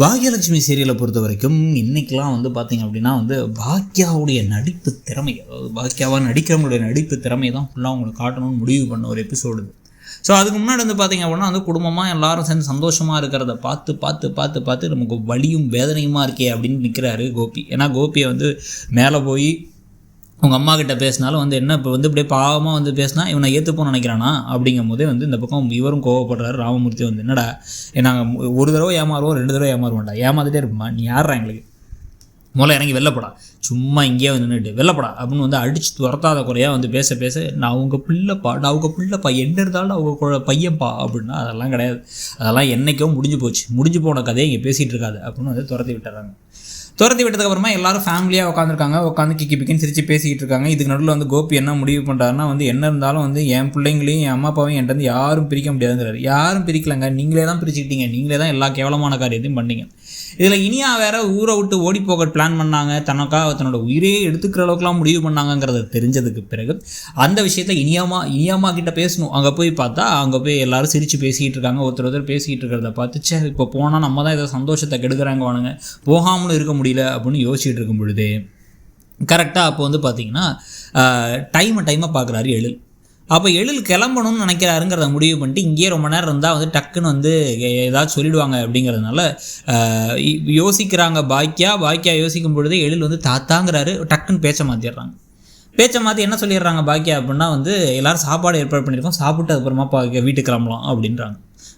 பாக்யலட்சுமி சீரியலை பொறுத்த வரைக்கும் இன்றைக்கெலாம் வந்து பார்த்திங்க அப்படின்னா பாக்யாவுடைய நடிப்பு திறமை, அதாவது பாக்யாவாக நடிக்கிறவங்களுடைய நடிப்பு திறமை தான் ஃபுல்லாக அவங்களுக்கு காட்டணும்னு முடிவு பண்ண ஒரு எபிசோடு. ஸோ அதுக்கு முன்னாடி பார்த்திங்க அப்படின்னா குடும்பமாக எல்லாரும் சேர்ந்து சந்தோஷமாக இருக்கிறத பார்த்து நமக்கு வலியும் வேதனையுமா இருக்கே அப்படின்னு நிற்கிறாரு கோபி. ஏன்னா கோபியை மேலே போய் அவங்க அம்மா கிட்ட பேசினாலும் என்ன இப்போ இப்படியே பாவமாக பேசினா இவனை ஏற்றுப்போன்னு நினைக்கிறானா அப்படிங்கும் போதே இந்த பக்கம் இவரும் கோவப்படுறாரு. ராமமூர்த்தி என்னடா நாங்கள் ஒரு தடவை ஏமாறுவோம், 2 தடவை ஏமாறுவோம்டா, ஏமாந்துட்டே இருப்போம்மா, நீ யாரா எங்களுக்கு, முதல்ல இறங்கி வெள்ளப்படா, சும்மா இங்கேயே நின்றுட்டு வெள்ளப்படா அப்படின்னு அடித்து துரத்தாத குறையாக பேச நான் அவங்க பிள்ளைப்பா என்ன இருந்தாலும் அவங்க பையன்ப்பா அப்படின்னா அதெல்லாம் கிடையாது, அதெல்லாம் என்றைக்கோ முடிஞ்சு போன கதையை இங்கே பேசிகிட்டு இருக்காது அப்படின்னு துரத்தி விட்டுறாங்க. துரத்தி விட்டதுக்கப்புறமா எல்லாரும் ஃபேமிலியாக உட்காந்து கிக்கி பிக்கின்னு சிரித்து பேசிக்கிட்டு இருக்காங்க. இதுக்கு நடுவில் கோபி என்ன முடிவு பண்ணுறாருன்னா என்ன இருந்தாலும் என் பிள்ளைங்களையும் என் அம்மா அப்பாவையும் என்கிட்ட யாரும் பிரிக்க முடியாதுங்கிறாரு. யாரும் பிரிக்கலைங்க, நீங்களே தான் பிரிச்சுக்கிட்டீங்க, நீங்களே தான் எல்லா கேவலமான காரியத்தையும் பண்ணீங்க. இதில் இனியா வேறு ஊரை விட்டு ஓடி போக பிளான் பண்ணாங்க, தன்னோட உயிரையே எடுத்துக்கிற அளவுக்குலாம் முடிவு பண்ணாங்கங்கிறத தெரிஞ்சதுக்கு பிறகு அந்த விஷயத்த இனியாமா கிட்ட பேசணும். அங்கே போய் பார்த்தா அங்கே போய் எல்லாரும் சிரித்து பேசிக்கிட்டு இருக்காங்க. ஒருத்தர் பேசிக்கிட்டு இருக்கிறத பார்த்து இப்போ போனால் நம்ம தான் ஏதோ சந்தோஷத்தை கெடுக்கிறாங்க, வானுங்க போகாமலும் இருக்க முடியல அப்படின்னு யோசிச்சுட்டு இருக்கும் பொழுது கரெக்டாக அப்போ பார்த்திங்கன்னா டைமை பார்க்குறாரு எழில். அப்போ எழில் கிளம்பணும்னு நினைக்கிறாருங்கிறத முடிவு பண்ணிட்டு இங்கேயே ரொம்ப நேரம் இருந்தால் டக்குன்னு ஏதாச்சும் சொல்லிடுவாங்க அப்படிங்கிறதுனால யோசிக்கிறாங்க. பாக்கியா யோசிக்கும் பொழுது எழில் தாத்தாங்கிறாரு. டக்குன்னு பேச்சை மாற்றி என்ன சொல்லிடுறாங்க பாக்கியா அப்படின்னா எல்லோரும் சாப்பாடு ஏற்பாடு பண்ணியிருக்கோம், சாப்பிட்டு அதுக்கப்புறமா வீட்டுக்கு கிளம்பலாம் அப்படின்றாங்க.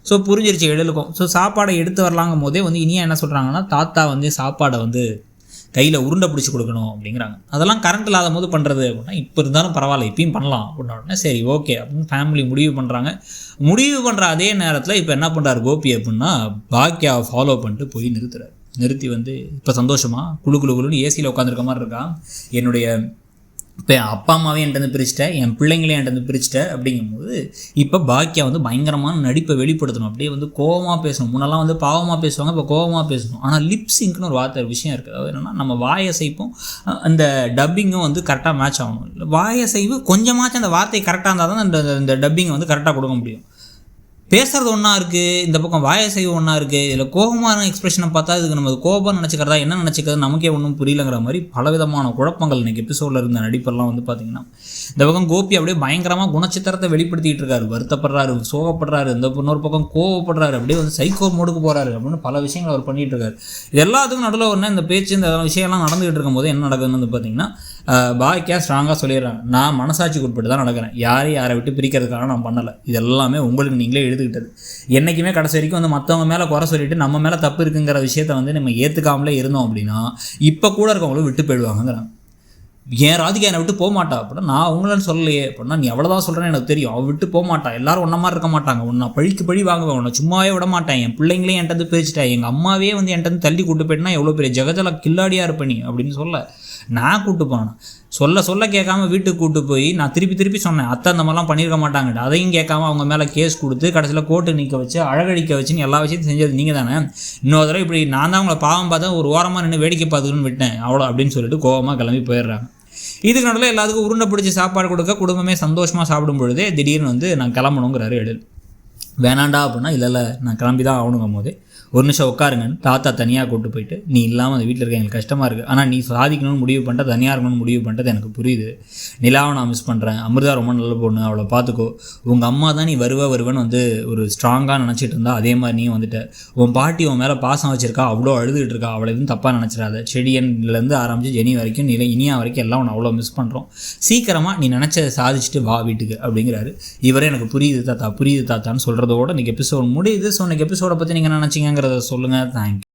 ஸோ புரிஞ்சிருச்சு எழிலுக்கும். ஸோ சாப்பாடை எடுத்து வரலாங்கும் போதே இனியா என்ன சொல்கிறாங்கன்னா தாத்தா சாப்பாடை கையில் உருண்டை பிடிச்சி கொடுக்கணும் அப்படிங்கிறாங்க. அதெல்லாம் கரண்ட் இல்லாத போது பண்ணுறது அப்படின்னா இப்போ இருந்தாலும் பரவாயில்ல, இப்பயும் பண்ணலாம் அப்படின்னா சரி ஓகே அப்படின்னு ஃபேமிலி முடிவு பண்ணுறாங்க. முடிவு பண்ணுற அதே நேரத்தில் இப்போ என்ன பண்ணுறாரு கோபி அப்படின்னா பாக்கியாவை ஃபாலோ பண்ணிட்டு போய் நிறுத்தி இப்போ சந்தோஷமாக குழுன்னு ஏசியில் உட்காந்துருக்க மாதிரி இருக்கான். என்னுடைய இப்போ என் அப்பா அம்மாவே என்கிட்ட பிரிச்சுட்டேன், என் பிள்ளைங்களே என்கிட்ட பிரிச்சுட்டேன் அப்படிங்கும்போது இப்போ பாக்கியா நடிப்பை வெளிப்படுத்தணும். அப்படியே கோவமாக பேசணும். முன்னெல்லாம் பாவமாக பேசுவாங்க, இப்போ கோவமாக பேசணும். ஆனால் லிப்ஸிங்க்னு ஒரு வார்த்தை விஷயம் இருக்குது. அதாவது என்னென்னா நம்ம வாயசைப்பும் அந்த டப்பிங்கும் கரெக்டாக மேட்ச் ஆகணும். வாயசைவு கொஞ்சமாச்சும் அந்த வார்த்தை கரெக்டாக இருந்தால் தான் இந்த டப்பிங்கை கரெக்டாக கொடுக்க முடியும். பேசுகிறது ஒன்றா இருக்குது, இந்த பக்கம் வாயசைவு ஒன்றா இருக்குது. இதில் கோபமான எக்ஸ்பிரஷனை பார்த்தா இதுக்கு நம்ம கோபம் நினச்சிக்கிறதா என்ன நினச்சிக்கிறது நமக்கே ஒன்றும் புரியலங்கிற மாதிரி பலவிதமான குழப்பங்கள் இன்றைக்கி எபிசோடில் இருந்த நடிப்பெல்லாம் பார்த்திங்கன்னா இந்த பக்கம் கோபி அப்படியே பயங்கரமாக குணச்சித்திரத்தை வெளிப்படுத்திகிட்டு இருக்காரு. வருத்தப்படுறாரு, சோகப்படுறாரு, இந்த இன்னொரு பக்கம் கோவப்படுறாரு, அப்படியே சைக்கோ மோடுக்கு போகிறாரு அப்படின்னு பல விஷயங்கள் அவர் பண்ணிகிட்டு இருக்காரு. இது எல்லாத்துக்கும் நடுவில் ஒன்று இந்த பேச்சு இந்த விஷயம்லாம் நடந்துகிட்டு இருக்கும்போது என்ன நடக்குதுன்னு பார்த்திங்கன்னா பாக்கியா ஸ்ட்ராங்காக சொல்லிடுறாங்க, நான் மனசாட்சிக்கு உட்பட்டு தான் நடக்கிறேன், யாரை விட்டு பிரிக்கிறதுக்காக நான் பண்ணலை, இது எல்லாமே உங்களுக்கு நீங்களே எழுதுக்கிட்டது. என்றைக்குமே கடைசி வரைக்கும் மற்றவங்க மேலே குறை சொல்லிவிட்டு நம்ம மேலே தப்பு இருக்குங்கிற விஷயத்தை நம்ம ஏற்றுக்காமலே இருந்தோம் அப்படின்னா இப்போ கூட இருக்கவங்களும் விட்டு போயிடுவாங்கிறாங்க. ஏன் ராதிகா என்னை விட்டு போக மாட்டா அப்படின்னா நான் உங்களன்னு சொல்லலையே அப்படின்னா நீ அவ்வளோதான் சொல்கிறேன்னு எனக்கு தெரியும், அவள் விட்டு போக மாட்டான், எல்லாரும் ஒன்றை மாதிரி இருக்க மாட்டாங்க, நான் பழி வாங்குவேன், உன்னை சும்மாவே விட மாட்டேன், என் பிள்ளைங்களையும் என்கிட்ட பிரிச்சுட்டேன், எங்கள் அம்மாவே என்கிட்ட தள்ளி கூட்டு போயிட்டுனா எவ்வளோ பெரிய ஜெகஜல கில்லாடியாக இருப்பேன் நீ அப்படின்னு நான் கூப்பிட்டு போனேன். சொல்ல கேட்காம வீட்டுக்கு கூப்பிட்டு போய் நான் திருப்பி சொன்னேன், அத்தை அந்த மாதிரிலாம் பண்ணியிருக்க மாட்டாங்கட்டு, அதையும் கேட்காம அவங்க மேலே கேஸ் கொடுத்து கடைசியில் கோர்ட்டு நிற்க வச்சு அழகழிக்க வச்சுன்னு எல்லா விஷயத்தையும் செஞ்சது நீங்கள் தானே, இன்னொரு தடவை இப்படி நான் தான் உங்களை பாவம் பார்த்தா ஒரு ஓரமாக நின்று வேடிக்கை பார்த்துக்கணும்னு விட்டேன் அவ்வளோ அப்படின்னு சொல்லிட்டு கோவமாக கிளம்பி போயிடுறாங்க. இதுக்கு நடுவில் எல்லாத்துக்கும் உருண்டை பிடிச்சி சாப்பாடு கொடுக்க குடும்பமே சந்தோஷமாக சாப்பிடும் பொழுதே திடீர்னு நான் கிளம்பணுங்கிறாரு எழில். வேணாண்டா அப்படின்னா இல்லை நான் கிளம்பி தான் ஆகணுங்கும் போதே ஒரு நிமிஷம் உட்காருங்கன்னு தாத்தா தனியாக கூப்பிட்டு போயிட்டு நீ இல்லாமல் அந்த வீட்டில் இருக்க எங்களுக்கு கஷ்டமாக இருக்குது, ஆனால் நீ சாதிக்கணும்னு முடிவு பண்ணிட்ட, தனியாக இருக்கணும்னு முடிவு பண்ணிட்டது எனக்கு புரியுது, நிலாவை நான் மிஸ் பண்ணுறேன், அமிர்தா ரொம்ப நல்ல பொண்ணு, அவளை பார்த்துக்கோ, உங்கள் அம்மா தான் நீ வருவேன்னு ஒரு ஸ்ட்ராங்காக நினச்சிட்டு இருந்தா, அதே மாதிரி நீ வந்துட்ட, உன் பாட்டி உன் மேலே பாசம் வச்சிருக்கா, அவ்வளோ அழுதுகிட்டு இருக்கா, அவளை எதுவும் தப்பாக நினச்சிடாத, செடியன்லேருந்து ஆரம்பித்து ஜெனி வரைக்கும் இனியா வரைக்கும் எல்லாம் உன்னை அவ்வளோ மிஸ் பண்ணுறோம், சீக்கிரமாக நீ நினச்சதை சாதிச்சுட்டு வா வீட்டுக்கு அப்படிங்கிறாரு. இவரே எனக்கு புரியுது தாத்தான்னு சொல்கிறதோட இன்றைக்கி எபிசோட் முடியுது. ஸோ இன்றைக்கி எபிசோடை பற்றி நீங்கள் நினச்சிங்கிறத சொல்லுங்கள். தேங்க்யூ.